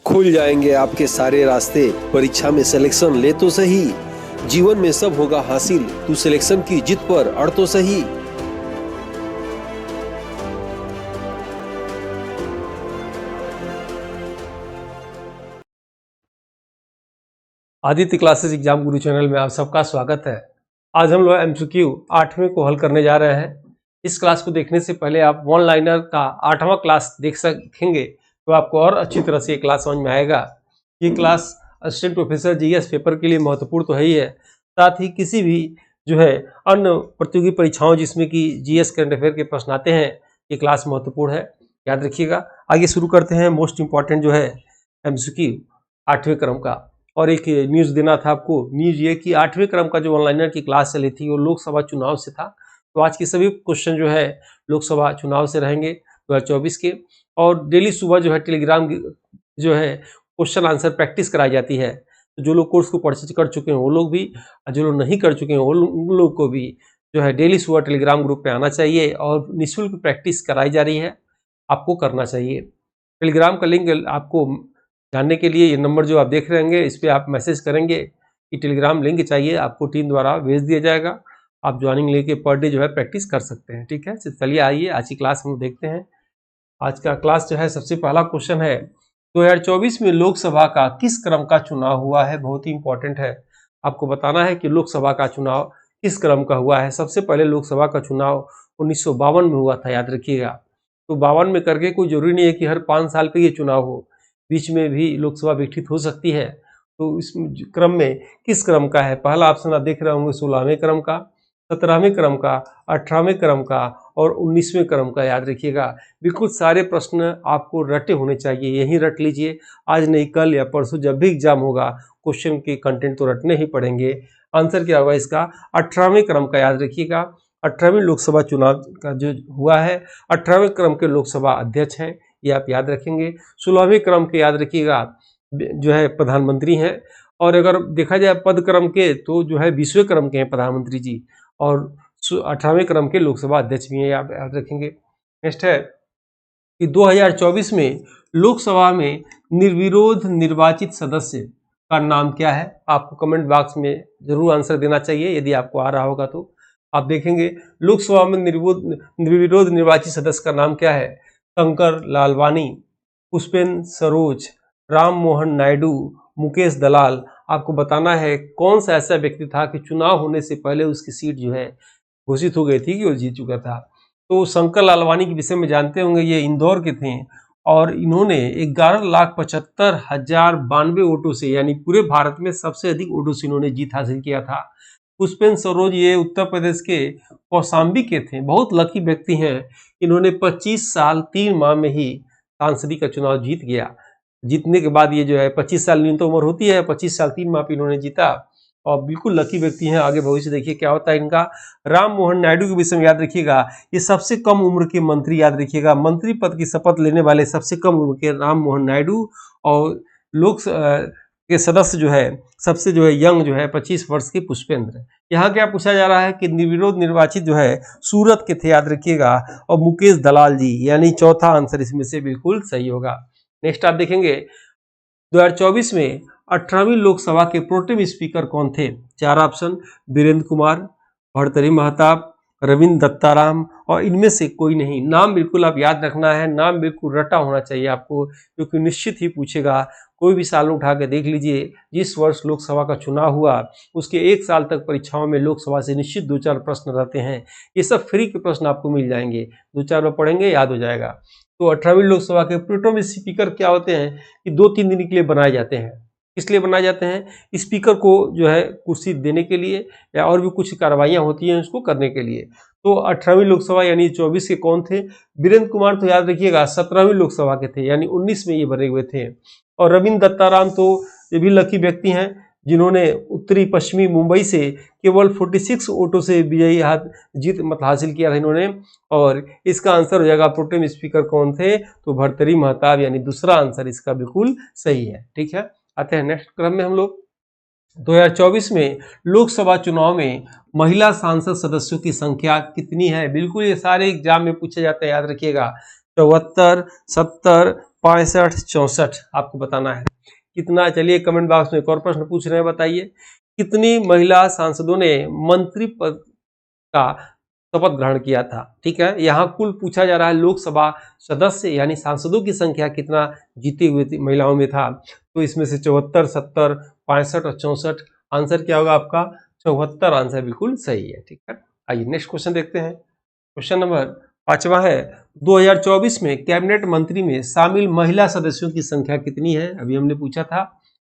खुल जाएंगे आपके सारे रास्ते। परीक्षा में सिलेक्शन ले तो सही, जीवन में सब होगा हासिल। तू सिलेक्शन की जिद पर अड़ तो सही। आदित्य क्लासेस एग्जाम गुरु चैनल में आप सबका स्वागत है। आज हम लोग एमसीक्यू 8वें को हल करने जा रहे हैं। इस क्लास को देखने से पहले आप वन लाइनर का 8वां क्लास देखेंगे तो आपको और अच्छी तरह से ये क्लास समझ में आएगा। ये class assistant professor GS paper के लिए महत्वपूर्ण तो है ही है, साथ ही किसी भी जो है अन्य प्रतियोगी परीक्षाओं जिसमें कि जीएस करंट अफेयर के प्रश्न आते हैं, ये क्लास महत्वपूर्ण है, याद रखिएगा। आगे शुरू करते हैं। मोस्ट इंपॉर्टेंट जो है एमसीक्यू 8वें क्रम का, और एक न्यूज़ देना था आपको। न्यूज़ ये कि 8वें क्रम का जो ऑनलाइनर की क्लास चली थी वो लोकसभा चुनाव से था। तो आज के सभी क्वेश्चन जो है लोकसभा चुनाव से रहेंगे 2024 के। और डेली सुबह जो है टेलीग्राम जो है क्वेश्चन आंसर प्रैक्टिस कराई जाती है। तो जो लोग कोर्स को परचेज कर चुके हैं वो लोग भी, जो लोग नहीं कर चुके हैं उन लोग को भी जो है डेली सुबह टेलीग्राम ग्रुप पे आना चाहिए और निःशुल्क प्रैक्टिस कराई जा रही है, आपको करना चाहिए। टेलीग्राम का लिंक आपको जानने के लिए ये नंबर जो आप देख रहे होंगे इस पर आप मैसेज करेंगे कि टेलीग्राम लिंक चाहिए, आपको टीम द्वारा भेज दिया जाएगा। आप ज्वाइनिंग लेके पर डे जो है प्रैक्टिस कर सकते हैं, ठीक है। चलिए आइए आज की क्लास हम देखते हैं। आज का क्लास जो है सबसे पहला क्वेश्चन है 2024 में लोकसभा का किस क्रम का चुनाव हुआ है। बहुत ही इंपॉर्टेंट है, आपको बताना है कि लोकसभा का चुनाव किस क्रम का हुआ है। सबसे पहले लोकसभा का चुनाव 1952 में हुआ था, याद रखिएगा। तो 52 में करके कोई जरूरी नहीं है कि हर 5 साल पे ये चुनाव हो, बीच में भी लोकसभा विकसित हो सकती है। तो इस क्रम में किस क्रम का है। पहला ऑप्शन आप देख रहे होंगे 16वें क्रम का, 17वें क्रम का, 18वें क्रम का और 19वें क्रम का, याद रखिएगा। बिल्कुल सारे प्रश्न आपको रटे होने चाहिए, यहीं रट लीजिए। आज नहीं कल या परसों जब भी एग्जाम होगा क्वेश्चन के कंटेंट तो रटने ही पड़ेंगे। आंसर क्या होगा इसका 18वें क्रम का, याद रखिएगा। 18वीं लोकसभा चुनाव का जो हुआ है, 18वें क्रम के लोकसभा अध्यक्ष हैं, ये आप याद रखेंगे। 16वें क्रम के याद रखिएगा जो है प्रधानमंत्री हैं। और अगर देखा जाए पद क्रम के तो जो है 20वें क्रम के हैं प्रधानमंत्री जी, और 18वें क्रम के लोकसभा अध्यक्ष भी हैं, आप याद रखेंगे। नेक्स्ट है कि 2024 में लोकसभा में निर्विरोध निर्वाचित सदस्य का नाम क्या है। आपको कमेंट बॉक्स में जरूर आंसर देना चाहिए यदि आपको आ रहा होगा तो। आप देखेंगे लोकसभा में निर्विरोध निर्वाचित सदस्य का नाम क्या है। शंकर लालवानी, पुष्पेंद्र सरोज, राम मोहन नायडू, मुकेश दलाल। आपको बताना है कौन सा ऐसा व्यक्ति था कि चुनाव होने से पहले उसकी सीट जो है घोषित हो गई थी कि वो जीत चुका था। तो शंकर लालवानी के विषय में जानते होंगे, ये इंदौर के थे और इन्होंने 11,75,092 वोटों से, यानी पूरे भारत में सबसे अधिक वोटों से इन्होंने जीत हासिल किया था। पुष्पेंद्र सरोज ये उत्तर प्रदेश के कौशाम्बी के थे, बहुत लकी व्यक्ति हैं। इन्होंने 25 साल 3 माह में ही सांसदी का चुनाव जीत गया। जीतने के बाद ये जो है 25 साल न्यूनतम उम्र होती है, 25 साल 3 माह पे इन्होंने जीता और बिल्कुल लकी व्यक्ति हैं। आगे भविष्य देखिए क्या होता है इनका। राम मोहन नायडू के विषय में याद रखिएगा, ये सबसे कम उम्र के मंत्री, याद रखिएगा। मंत्री पद की शपथ लेने वाले सबसे कम उम्र के राम मोहन नायडू। और लोक के सदस्य जो है सबसे जो है यंग जो है 25 वर्ष के पुष्पेंद्र। यहाँ क्या पूछा जा रहा है कि निर्विरोध निर्वाचित जो है सूरत के थे, याद रखिएगा। और मुकेश दलाल जी, यानी चौथा आंसर इसमें से बिल्कुल सही होगा। नेक्स्ट आप देखेंगे 2024 में 18वीं लोकसभा के प्रोटेम स्पीकर कौन थे। 4 ऑप्शन, वीरेंद्र कुमार, भर्तृहरि महताब, रविंद्र दत्ताराम और इनमें से कोई नहीं। नाम बिल्कुल आप याद रखना है, नाम बिल्कुल रटा होना चाहिए आपको, क्योंकि निश्चित ही पूछेगा। कोई भी साल उठा के देख लीजिए, जिस वर्ष लोकसभा का चुनाव हुआ उसके 1 साल तक परीक्षाओं में लोकसभा से निश्चित 2-4 प्रश्न रहते हैं। ये सब फ्री के प्रश्न आपको मिल जाएंगे, 2-4 बार पढ़ेंगे याद हो जाएगा। तो 18वीं लोकसभा के प्रोटेम स्पीकर क्या होते हैं कि 2-3 दिन के लिए बनाए जाते हैं। किस लिए बनाए जाते हैं, स्पीकर को जो है कुर्सी देने के लिए या और भी कुछ कार्रवाइयाँ होती हैं उसको करने के लिए। तो 18वीं लोकसभा यानी 24 के कौन थे। वीरेंद्र कुमार तो याद रखिएगा 17वीं लोकसभा के थे, यानी 19 में ये बने हुए थे। और रविंद्र दत्ताराम तो ये भी लकी व्यक्ति हैं जिन्होंने उत्तरी पश्चिमी मुंबई से केवल 46 वोटों से विजयी जीत हासिल किया था इन्होंने। और इसका आंसर हो जाएगा प्रोटेम स्पीकर कौन थे, तो भर्तृहरि महताब, यानी दूसरा आंसर इसका बिल्कुल सही है, ठीक है। आते हैं नेक्स्ट क्रम में हम लोग। 2024 में लोकसभा चुनाव में महिला सांसद सदस्यों की संख्या कितनी है। बिल्कुल ये सारे एग्जाम में पूछे जाते हैं, याद रखिएगा। 74, 70, 65 64 आपको बताना है कितना। चलिए कमेंट बॉक्स में एक और प्रश्न पूछ रहे हैं, बताइए कितनी महिला सांसदों ने मंत्री पद का शपथ ग्रहण किया था। ठीक है, यहाँ कुल पूछा जा रहा है लोकसभा सदस्य यानी सांसदों की संख्या कितना जीते हुए महिलाओं में था। तो इसमें से 74, 70, 65 और 64 आंसर क्या होगा आपका 74 आंसर बिल्कुल सही है। ठीक है, आइए नेक्स्ट क्वेश्चन देखते हैं। क्वेश्चन नंबर 5वां है 2024 में कैबिनेट मंत्री में शामिल महिला सदस्यों की संख्या कितनी है। अभी हमने पूछा था,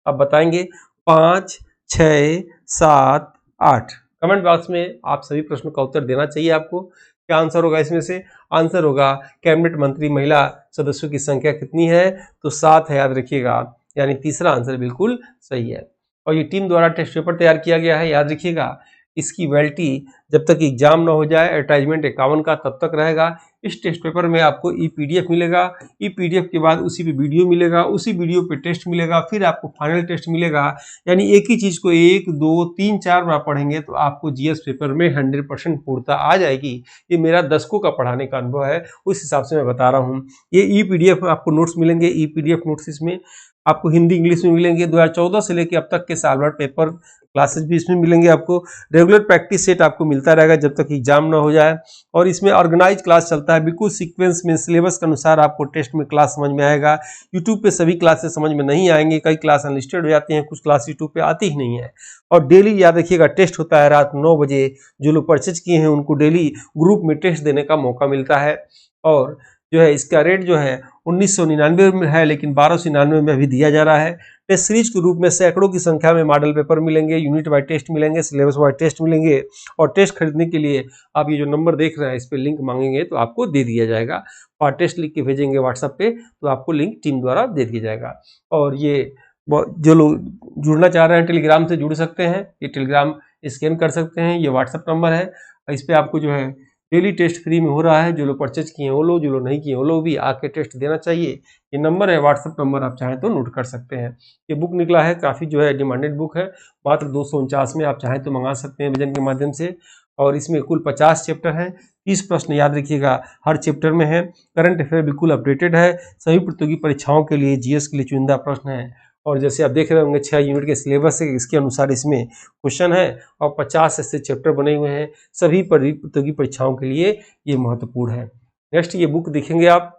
अब बताएंगे 5, 6, 7, 8। कमेंट बॉक्स में आप सभी प्रश्नों का उत्तर देना चाहिए आपको। क्या आंसर होगा इसमें से? आंसर होगा कैबिनेट मंत्री महिला सदस्यों की संख्या कितनी है, तो 7 है, याद रखिएगा, यानी तीसरा आंसर बिल्कुल सही है। और ये टीम द्वारा टेस्ट पेपर तैयार किया गया है, याद रखिएगा। इसकी वैलिडिटी जब तक एग्जाम ना हो जाए, एडवर्टाइजमेंट 51 का तब तक रहेगा। इस टेस्ट पेपर में आपको ई पीडीएफ मिलेगा, ई पीडीएफ के बाद उसी पे वीडियो मिलेगा, उसी वीडियो पे टेस्ट मिलेगा, फिर आपको फाइनल टेस्ट मिलेगा। यानी एक ही चीज को 1, 2, 3, 4 बार पढ़ेंगे तो आपको जीएस पेपर में 100% पूर्णता आ जाएगी। ये मेरा दशकों का पढ़ाने का अनुभव है, उस हिसाब से मैं बता रहा हूँ। ये ई पीडीएफ आपको नोट्स मिलेंगे, ई पीडीएफ नोट्स इसमें आपको हिंदी इंग्लिश में मिलेंगे। 2014 से लेकर अब तक के साल भर पेपर क्लासेस भी इसमें मिलेंगे आपको। रेगुलर प्रैक्टिस सेट आपको मिलता रहेगा जब तक एग्जाम ना हो जाए। और इसमें ऑर्गेनाइज क्लास चलता है, बिल्कुल सीक्वेंस में सिलेबस के अनुसार आपको टेस्ट में क्लास समझ में आएगा। यूट्यूब पे सभी क्लासेस समझ में नहीं आएंगे, कई क्लास अनलिस्टेड हो जाती हैं, कुछ क्लास यूट्यूब पे आती ही नहीं है। और डेली याद रखिएगा टेस्ट होता है रात 9 बजे। जो लोग परचेज किए हैं उनको डेली ग्रुप में टेस्ट देने का मौका मिलता है। और जो है इसका रेट जो है 1999 में है, लेकिन 1299 में अभी दिया जा रहा है। टेस्ट सीरीज के रूप में सैकड़ों की संख्या में मॉडल पेपर मिलेंगे, यूनिट वाइज टेस्ट मिलेंगे, सिलेबस वाइज टेस्ट मिलेंगे। और टेस्ट खरीदने के लिए आप ये जो नंबर देख रहे हैं इस पर लिंक मांगेंगे तो आपको दे दिया जाएगा। और टेस्ट लिख के भेजेंगे व्हाट्सएप पे तो आपको लिंक टीम द्वारा दे दिया जाएगा। और ये जो लोग जुड़ना चाह रहे हैं टेलीग्राम से जुड़ सकते हैं, ये टेलीग्राम स्कैन कर सकते हैं, ये व्हाट्सएप नंबर है। इस पर आपको जो है डेली टेस्ट फ्री में हो रहा है। जो लोग परचेज किए हैं वो लोग, जो लोग नहीं किए वो लोग भी आके टेस्ट देना चाहिए। ये नंबर है व्हाट्सएप नंबर, आप चाहें तो नोट कर सकते हैं। ये बुक निकला है, काफ़ी जो है डिमांडेड बुक है, मात्र 249 में, आप चाहें तो मंगा सकते हैं विजन के माध्यम से। और इसमें कुल 50 चैप्टर है, 30 प्रश्न याद रखिएगा हर चैप्टर में है। करंट अफेयर बिल्कुल अपडेटेड है, सभी प्रतियोगी परीक्षाओं के लिए जीएस के लिए चुनिंदा प्रश्न है। और जैसे आप देख रहे होंगे 6 यूनिट के सिलेबस है, इसके अनुसार इसमें क्वेश्चन है और 50 ऐसे चैप्टर बने हुए हैं, सभी प्रतियोगी परीक्षाओं के लिए ये महत्वपूर्ण है। नेक्स्ट ये बुक देखेंगे आप,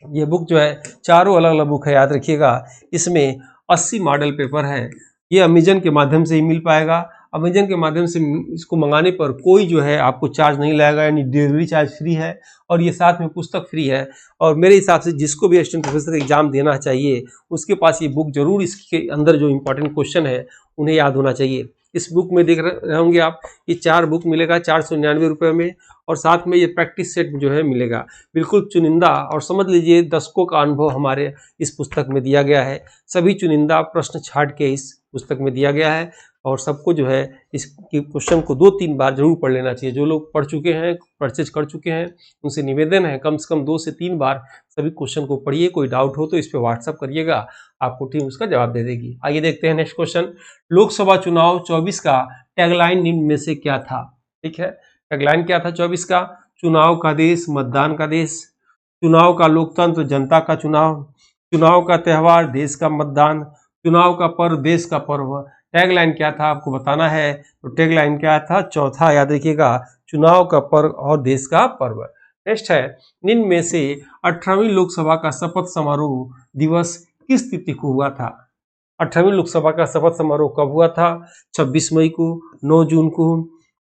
ये बुक जो है चारों अलग अलग बुक है, याद रखिएगा। इसमें 80 मॉडल पेपर है। ये अमेजन के माध्यम से ही मिल पाएगा। अमेजन के माध्यम से इसको मंगाने पर कोई जो है आपको चार्ज नहीं लगेगा, यानी डिलीवरी चार्ज फ्री है और ये साथ में पुस्तक फ्री है। और मेरे हिसाब से जिसको भी असिस्टेंट प्रोफेसर एग्जाम देना चाहिए उसके पास ये बुक जरूर, इसके अंदर जो इंपॉर्टेंट क्वेश्चन है उन्हें याद होना चाहिए। इस बुक में देख रहे होंगे आप, ये 4 बुक मिलेगा 499 रुपये में। और साथ में ये प्रैक्टिस सेट जो है मिलेगा, बिल्कुल चुनिंदा। और समझ लीजिए दशकों का अनुभव हमारे इस पुस्तक में दिया गया है। सभी चुनिंदा प्रश्न छाट के इस पुस्तक में दिया गया है। और सबको जो है इस क्वेश्चन को 2-3 बार जरूर पढ़ लेना चाहिए। जो लोग पढ़ चुके हैं, परचेज कर चुके हैं, उनसे निवेदन है कम से कम 2 से 3 बार सभी क्वेश्चन को पढ़िए। कोई डाउट हो तो इस पर व्हाट्सअप करिएगा, आपको टीम उसका जवाब दे देगी। आइए देखते हैं नेक्स्ट क्वेश्चन। लोकसभा चुनाव 24 का टैगलाइन निम्न में से क्या था? ठीक है, टैगलाइन क्या था 24 का? चुनाव का देश, मतदान का देश, चुनाव का लोकतंत्र, जनता का चुनाव, चुनाव का त्यौहार, देश का मतदान, चुनाव का पर्व, देश का पर्व। टैगलाइन क्या था आपको बताना है। तो टैगलाइन क्या था? चौथा, याद रखिएगा, चुनाव का पर्व और देश का पर्व। नेक्स्ट है, निम्न में से 18वीं लोकसभा का शपथ समारोह दिवस किस तिथि को हुआ था? 18वीं लोकसभा का शपथ समारोह कब हुआ था? 26 मई को, 9 जून को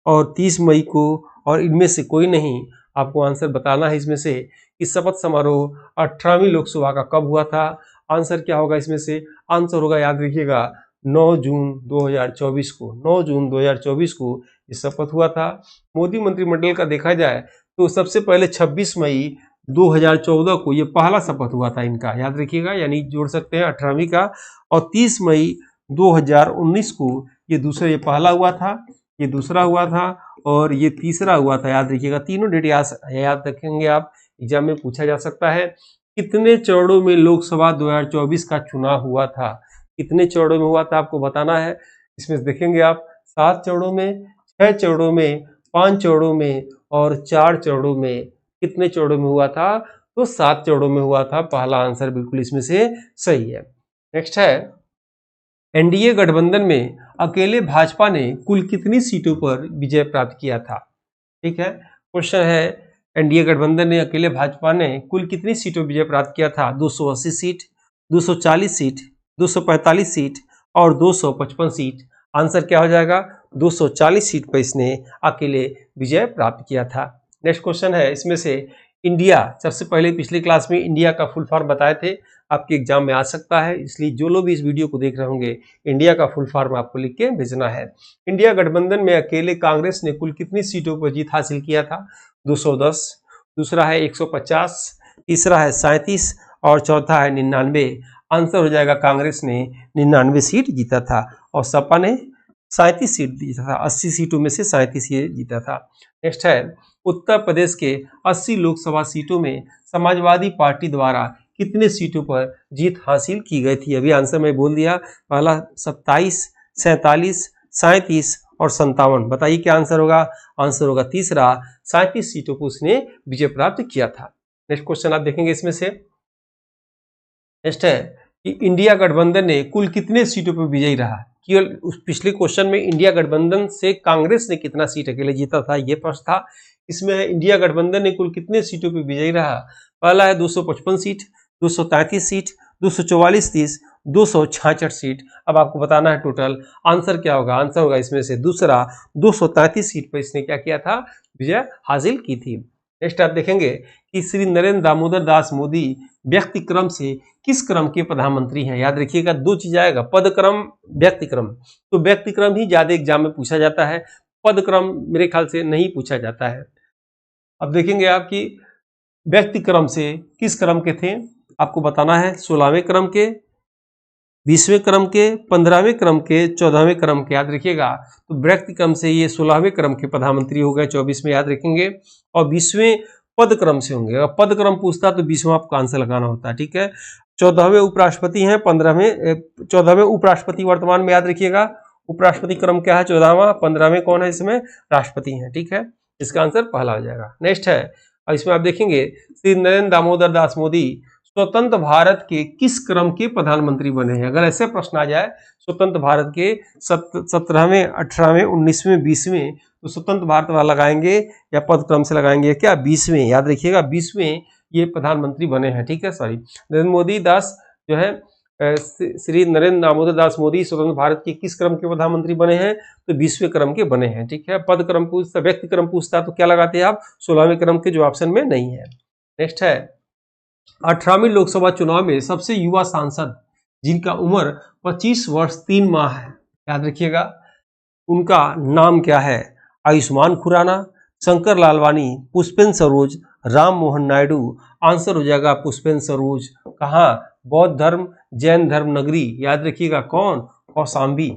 और 30 मई को, और इनमें से कोई नहीं। आपको आंसर बताना है इसमें से कि शपथ समारोह 18वीं लोकसभा का कब हुआ था। आंसर क्या होगा इसमें से? आंसर होगा, याद रखिएगा, 9 जून 2024 को। 9 जून 2024 को ये शपथ हुआ था। मोदी मंत्रिमंडल का देखा जाए तो सबसे पहले 26 मई 2014 को ये पहला शपथ हुआ था इनका, याद रखिएगा, यानी जोड़ सकते हैं 18वीं का। और 30 मई 2019 को ये दूसरा, ये पहला हुआ था, ये दूसरा हुआ था और ये तीसरा हुआ था, याद रखिएगा। तीनों डेट याद रखेंगे आप, एग्जाम में पूछा जा सकता है। कितने चरणों में लोकसभा 2024 का चुनाव हुआ था? कितने चरणों में हुआ था आपको बताना है। इसमें देखेंगे आप 7 चरणों में, 6 चरणों में, 5 चरणों में और 4 चरणों में। कितने चरणों में हुआ था? तो 7 चरणों में हुआ था। पहला आंसर बिल्कुल इसमें से सही है। नेक्स्ट है, एनडीए गठबंधन में अकेले भाजपा ने कुल कितनी सीटों पर विजय प्राप्त किया था? ठीक है, क्वेश्चन है, एनडीए गठबंधन ने अकेले भाजपा ने कुल कितनी सीटों पर विजय प्राप्त किया था? 280 सीट, 240 सीट, 245 सीट और 255 सीट। आंसर क्या हो जाएगा? 240 सीट पर इसने अकेले विजय प्राप्त किया था। नेक्स्ट क्वेश्चन है, इसमें से इंडिया, सबसे पहले पिछली क्लास में इंडिया का फुल फॉर्म बताए थे, आपके एग्जाम में आ सकता है, इसलिए जो लोग भी इस वीडियो को देख रहे होंगे, इंडिया का फुल फॉर्म आपको लिख के भेजना है। इंडिया गठबंधन में अकेले कांग्रेस ने कुल कितनी सीटों पर जीत हासिल किया था? 210, दूसरा है 150, तीसरा है 37 और चौथा है 99। आंसर हो जाएगा, कांग्रेस ने 99 सीट जीता था और सपा ने 37 सीट जीता था। 80 सीटों में से 37 सीट जीता था। नेक्स्ट है, उत्तर प्रदेश के 80 लोकसभा सीटों में समाजवादी पार्टी द्वारा कितने सीटों पर जीत हासिल की गई थी? अभी आंसर मैं बोल दिया, पहला 27, 47, 37 और 57। बताइए क्या आंसर होगा? आंसर होगा तीसरा, 37 सीटों पर उसने विजय प्राप्त किया था। नेक्स्ट क्वेश्चन आप देखेंगे इसमें से, नेक्स्ट है कि इंडिया गठबंधन ने कुल कितने सीटों पर विजयी रहा? केवल उस पिछले क्वेश्चन में इंडिया गठबंधन से कांग्रेस ने कितना सीट अकेले जीता था, यह प्रश्न था। इसमें इंडिया गठबंधन ने कुल कितने सीटों पर विजयी रहा? पहला है 255 सीट, 233 सीट, 244 सीट, 266 सीट। अब आपको बताना है टोटल आंसर क्या होगा। आंसर होगा इसमें से दूसरा, 233 सीट पर इसने क्या किया था? विजय हासिल की थी। नेक्स्ट आप देखेंगे कि श्री नरेंद्र दामोदर दास मोदी व्यक्ति क्रम से किस क्रम के प्रधानमंत्री हैं? याद रखिएगा, दो चीज आएगा, पद क्रम, व्यक्ति क्रम। तो व्यक्ति क्रम ही ज्यादा एग्जाम में पूछा जाता है, पद क्रम मेरे ख्याल से नहीं पूछा जाता है। अब देखेंगे आप कि व्यक्ति क्रम से किस क्रम के थे, आपको बताना है। 16वें क्रम के, 20वें क्रम के, 15वें क्रम के, 14वें क्रम के। याद रखिएगा, तो व्यक्ति क्रम से ये 16वें क्रम के प्रधानमंत्री हो गए, 24 में याद रखेंगे, और 20वें पद क्रम से होंगे। अगर पद क्रम पूछता तो 20वां आपको आंसर लगाना होता है, ठीक है। 14वें उपराष्ट्रपति हैं, 14वें उपराष्ट्रपति वर्तमान में, याद रखिएगा। उपराष्ट्रपति क्रम क्या है? 14वां। 15वें कौन है इसमें? राष्ट्रपति हैं, ठीक है। इसका आंसर पहला हो जाएगा। नेक्स्ट है, और इसमें आप देखेंगे श्री नरेंद्र दामोदर दास मोदी स्वतंत्र भारत के किस क्रम के प्रधानमंत्री बने हैं? अगर ऐसे प्रश्न आ जाए, स्वतंत्र भारत के 17वें, 18वें, 19वें, 20वें, तो स्वतंत्र भारत वाला लगाएंगे या पद क्रम से लगाएंगे क्या? 20वें। याद रखिएगा, 20वें ये प्रधानमंत्री बने हैं, ठीक है। सॉरी, नरेंद्र मोदी दास जो है, श्री नरेंद्र दामोदर दास मोदी स्वतंत्र भारत के किस क्रम के प्रधानमंत्री बने हैं? तो 20वें क्रम के बने हैं, ठीक है। पद क्रम पूछता, व्यक्ति क्रम पूछता तो क्या लगाते हैं आप? 16वें क्रम के, जो ऑप्शन में नहीं है। नेक्स्ट है, 18वीं लोकसभा चुनाव में सबसे युवा सांसद जिनका उम्र 25 वर्ष 3 माह है, याद रखिएगा, उनका नाम क्या है? आयुष्मान खुराना, शंकर लालवानी, पुष्पेंद्र सरोज, राम मोहन नायडू। आंसर हो जाएगा पुष्पेंद्र सरोज। कहाँ? बौद्ध धर्म जैन धर्म नगरी, याद रखिएगा। कौन? कौशाम्बी।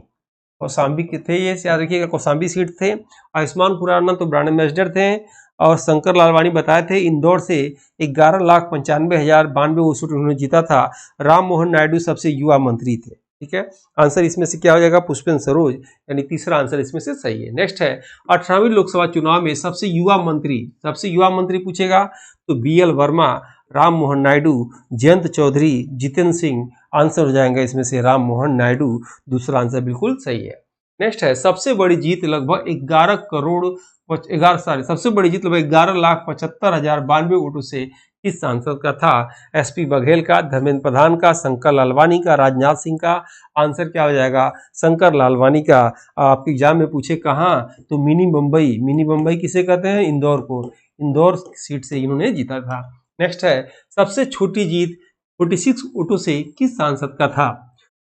कौशाम्बी के थे ये, याद रखिएगा, कौशाम्बी सीट थे। आयुष्मान खुराना तो ब्रांड एम्बेसडर थे, और शंकर लालवानी बताए थे इंदौर से 11,95,092 वोट उन्होंने जीता था। राम मोहन नायडू सबसे युवा मंत्री थे, ठीक है। आंसर इसमें से क्या हो जाएगा? पुष्पेंद्र सरोज, यानी तीसरा आंसर इसमें से सही है। नेक्स्ट है, 18वीं लोकसभा चुनाव में सबसे युवा मंत्री पूछेगा तो BL वर्मा, राम मोहन नायडू, जयंत चौधरी, जितेंद्र सिंह। आंसर हो जाएगा इसमें से राम मोहन नायडू, दूसरा आंसर बिल्कुल सही है। नेक्स्ट है, सबसे बड़ी जीत लगभग 11,75,092 वोटों से किस सांसद का था? SP बघेल का, धर्मेंद्र प्रधान का, शंकर लालवानी का, राजनाथ सिंह का। आंसर क्या हो जाएगा? शंकर लालवानी का। आपके एग्जाम में पूछे कहाँ, तो मिनी मुंबई किसे कहते हैं? इंदौर को। इंदौर सीट से इन्होंने जीता था। नेक्स्ट है, सबसे छोटी जीत 46 वोटों से किस सांसद का था?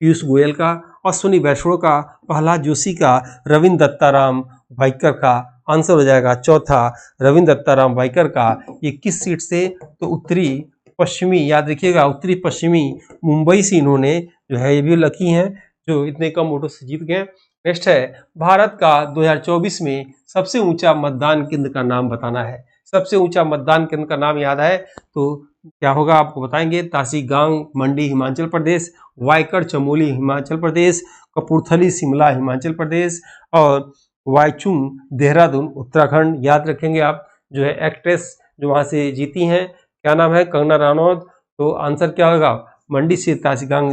पीयूष गोयल का, अश्विनी वैष्णव का, प्रहलाद जोशी का, रविंद्र दत्ताराम वाइकर का। आंसर हो जाएगा चौथा, रविंद्र दत्ताराम वाइकर का। ये किस सीट से? तो उत्तरी पश्चिमी, याद रखिएगा, उत्तरी पश्चिमी मुंबई से इन्होंने जो है, ये भी लकी हैं जो इतने कम वोटों से जीत गए। नेक्स्ट है, भारत का 2024 में सबसे ऊंचा मतदान केंद्र का नाम बताना है। सबसे ऊंचा मतदान केंद्र का नाम याद है तो क्या होगा आपको बताएंगे। तासीगांव मंडी हिमाचल प्रदेश, वायकड़ चमोली हिमाचल प्रदेश, कपूरथली शिमला हिमाचल प्रदेश, और वाईचुंग देहरादून उत्तराखंड। याद रखेंगे आप, जो है एक्ट्रेस जो वहाँ से जीती हैं क्या नाम है? कंगना रनौत। तो आंसर क्या होगा? मंडी से तासिगांग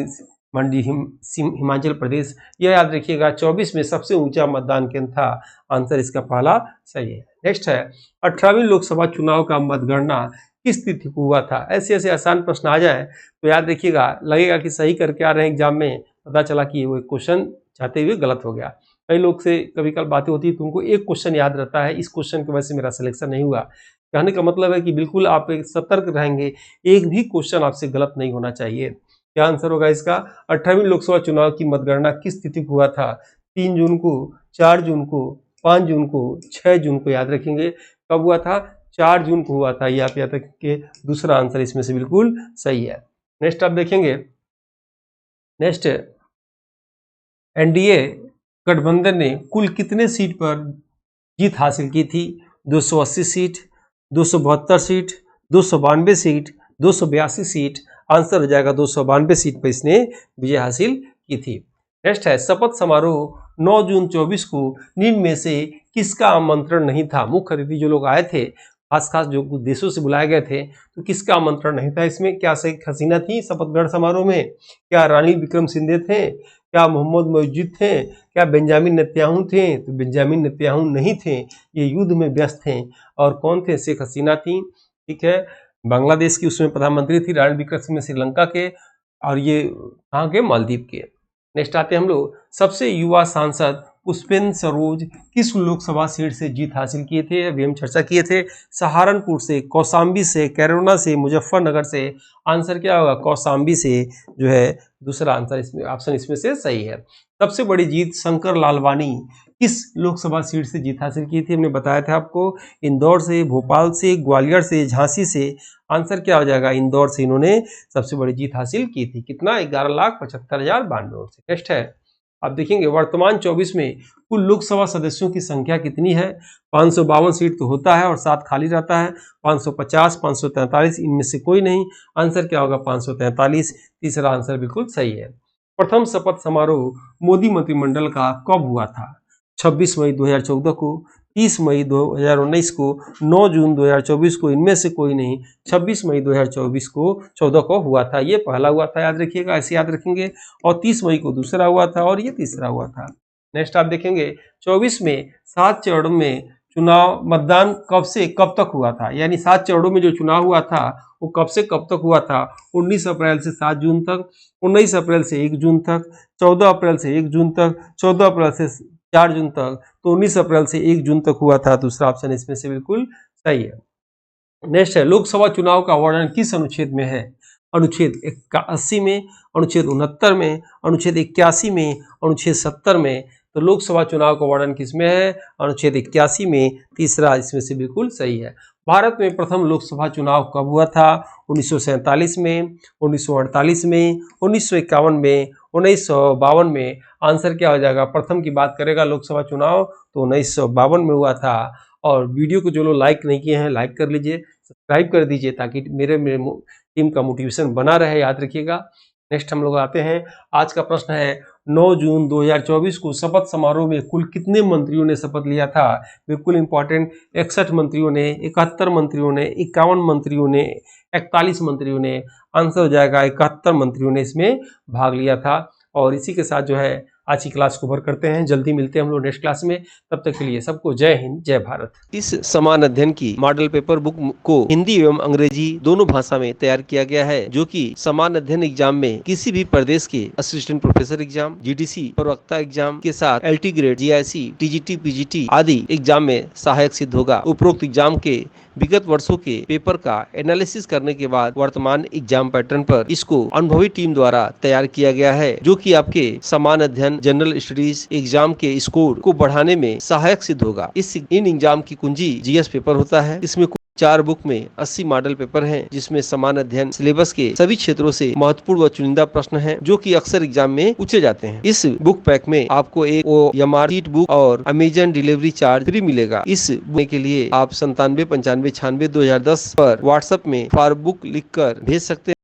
मंडी हिमाचल प्रदेश। यह याद रखिएगा 24 में सबसे ऊंचा मतदान केंद्र था। आंसर इसका पहला सही है। नेक्स्ट है 18वीं लोकसभा चुनाव का मतगणना किस तिथि को हुआ था? ऐसे ऐसे आसान प्रश्न आ जाए तो याद रखिएगा, लगेगा कि सही करके आ रहे हैं एग्जाम में, पता चला कि वो क्वेश्चन चाहते हुए गलत हो गया। कई लोग से कभी कभी बातें होती है, तुमको एक क्वेश्चन याद रहता है, इस क्वेश्चन की वजह से मेरा सिलेक्शन नहीं हुआ। कहने का मतलब है कि बिल्कुल आप एक सतर्क रहेंगे, एक भी क्वेश्चन आपसे गलत नहीं होना चाहिए। क्या आंसर होगा इसका? 18वीं लोकसभा चुनाव की मतगणना किस तिथि को हुआ था? 3 जून को, 4 जून को, 5 जून को, 6 जून को। याद रखेंगे कब हुआ था? 4 जून को हुआ था। ये आप याद रखेंगे, दूसरा आंसर इसमें से बिल्कुल सही है। नेक्स्ट आप देखेंगे, नेक्स्ट एनडीए गठबंधन ने कुल कितने सीट पर जीत हासिल की थी? 280 seat, 272 seat, 292 seat, 282 seat. Answer हो जाएगा 292 सीट पर इसने विजय हासिल की थी। नेक्स्ट है शपथ समारोह 9 जून 24 को निम्न में से किसका आमंत्रण नहीं था? मुख्य अतिथि जो लोग आए थे, खास जो देशों से बुलाए गए थे, तो किसका आमंत्रण नहीं था इसमें? क्या शेख हसीना थी शपथ ग्रहण समारोह में? क्या रानिल विक्रम सिंघे थे? क्या मोहम्मद मौजूद थे? क्या बेंजामिन नेतन्याहू थे? तो बेंजामिन नेतन्याहू नहीं थे, ये युद्ध में व्यस्त थे। और कौन थे? शेख हसीना थी। ठीक है, बांग्लादेश की उसमें प्रधानमंत्री थी, रानिल विक्रम सिंघे श्रीलंका के, और ये कहाँ के? मालदीव के। नेक्स्ट आते हैं हम लोग, सबसे युवा सांसद पुष्पेंद्र सरोज किस लोकसभा सीट से जीत हासिल किए थे? अभी हम चर्चा किए थे, सहारनपुर से, कौशाम्बी से, कैरोना से, मुजफ्फरनगर से। आंसर क्या होगा? कौशाम्बी से जो है दूसरा आंसर इसमें, ऑप्शन इसमें से सही है। सबसे बड़ी जीत शंकर लालवानी किस लोकसभा सीट से जीत हासिल की थी? हमने बताया था आपको, इंदौर से, भोपाल से, ग्वालियर से, झांसी से। आंसर क्या हो जाएगा? इंदौर से इन्होंने सबसे बड़ी जीत हासिल की थी। कितना? 11,75,092 से। नेक्स्ट है, आप देखेंगे वर्तमान 24 में कुल लोकसभा सदस्यों की संख्या कितनी है? 552 सीट तो होता है और 7 खाली रहता है। 550, 543, इनमें से कोई नहीं। आंसर क्या होगा? 543। तीसरा आंसर बिल्कुल सही है। प्रथम शपथ समारोह मोदी मंत्रिमंडल का कब हुआ था? 26 मई 2014 को, 30 मई 2019 को, 9 जून 2024 को। इनमें से कोई नहीं। 26 मई 2024 को 14 को हुआ था, ये पहला हुआ था, याद रखिएगा, ऐसे याद रखेंगे। और 30 मई को दूसरा हुआ था और ये तीसरा हुआ था। नेक्स्ट आप देखेंगे 24 में 7 चरणों में चुनाव मतदान कब से कब तक हुआ था? यानी 7 चरणों में जो चुनाव हुआ था वो कब से कब तक हुआ था? 19 अप्रैल से 7 जून तक, 19 अप्रैल से 1 जून तक, 14 अप्रैल से 1 जून तक, 14 अप्रैल से 4 जून तक। तो 19 अप्रैल से 1 जून तक हुआ था। दूसरा ऑप्शन इसमें से बिल्कुल सही है। नेक्स्ट है, लोकसभा चुनाव का वर्णन किस अनुच्छेद में है? अनुच्छेद 81 में, अनुच्छेद 69 में, अनुच्छेद 81 में, अनुच्छेद 70 में। तो लोकसभा चुनाव का वर्णन किसमें है? अनुच्छेद 81 में। तीसरा इसमें से बिल्कुल सही है। भारत में प्रथम लोकसभा चुनाव कब हुआ था? 1947 में, 1948 में, 1951 में, 1952 में। आंसर क्या हो जाएगा? प्रथम की बात करेगा लोकसभा चुनाव तो 1952 में हुआ था। और वीडियो को जो लोग लाइक नहीं किए हैं, लाइक कर लीजिए, सब्सक्राइब कर दीजिए, ताकि मेरे टीम का मोटिवेशन बना रहे, याद रखिएगा। नेक्स्ट हम लोग आते हैं, आज का प्रश्न है 9 जून 2024 को शपथ समारोह में कुल कितने मंत्रियों ने शपथ लिया था? बिल्कुल इंपॉर्टेंट, 61 मंत्रियों ने, 71 मंत्रियों ने, 51 मंत्रियों ने, 41 मंत्रियों ने। आंसर हो जाएगा 71 मंत्रियों ने इसमें भाग लिया था। और इसी के साथ जो है आज की क्लास को कवर करते हैं। जल्दी मिलते हैं हम लोग नेक्स्ट क्लास में। तब तक के लिए सबको जय हिंद, जय भारत। इस समान अध्ययन की मॉडल पेपर बुक को हिंदी एवं अंग्रेजी दोनों भाषा में तैयार किया गया है, जो कि समान अध्ययन एग्जाम में किसी भी प्रदेश के असिस्टेंट प्रोफेसर एग्जाम, जीडीसी, प्रवक्ता एग्जाम के साथ LT grade, GIC, TGT, PGT आदि एग्जाम में सहायक सिद्ध होगा। उपरोक्त एग्जाम के विगत वर्षों के पेपर का एनालिसिस करने के बाद वर्तमान एग्जाम पैटर्न पर इसको अनुभवी टीम द्वारा तैयार किया गया है, जो कि आपके समान अध्ययन जनरल स्टडीज एग्जाम के स्कोर को बढ़ाने में सहायक सिद्ध होगा। इन एग्जाम की कुंजी जीएस पेपर होता है। इसमें 4 बुक में 80 मॉडल पेपर हैं, जिसमें समान अध्ययन सिलेबस के सभी क्षेत्रों से महत्वपूर्ण व चुनिंदा प्रश्न हैं, जो कि अक्सर एग्जाम में पूछे जाते हैं। इस बुक पैक में आपको एक OMR शीट बुक और अमेजन डिलीवरी चार्ज फ्री मिलेगा। इस बुक के लिए आप 97 95 96 2010 पर व्हाट्सएप में फॉर बुक लिखकर भेज सकते हैं।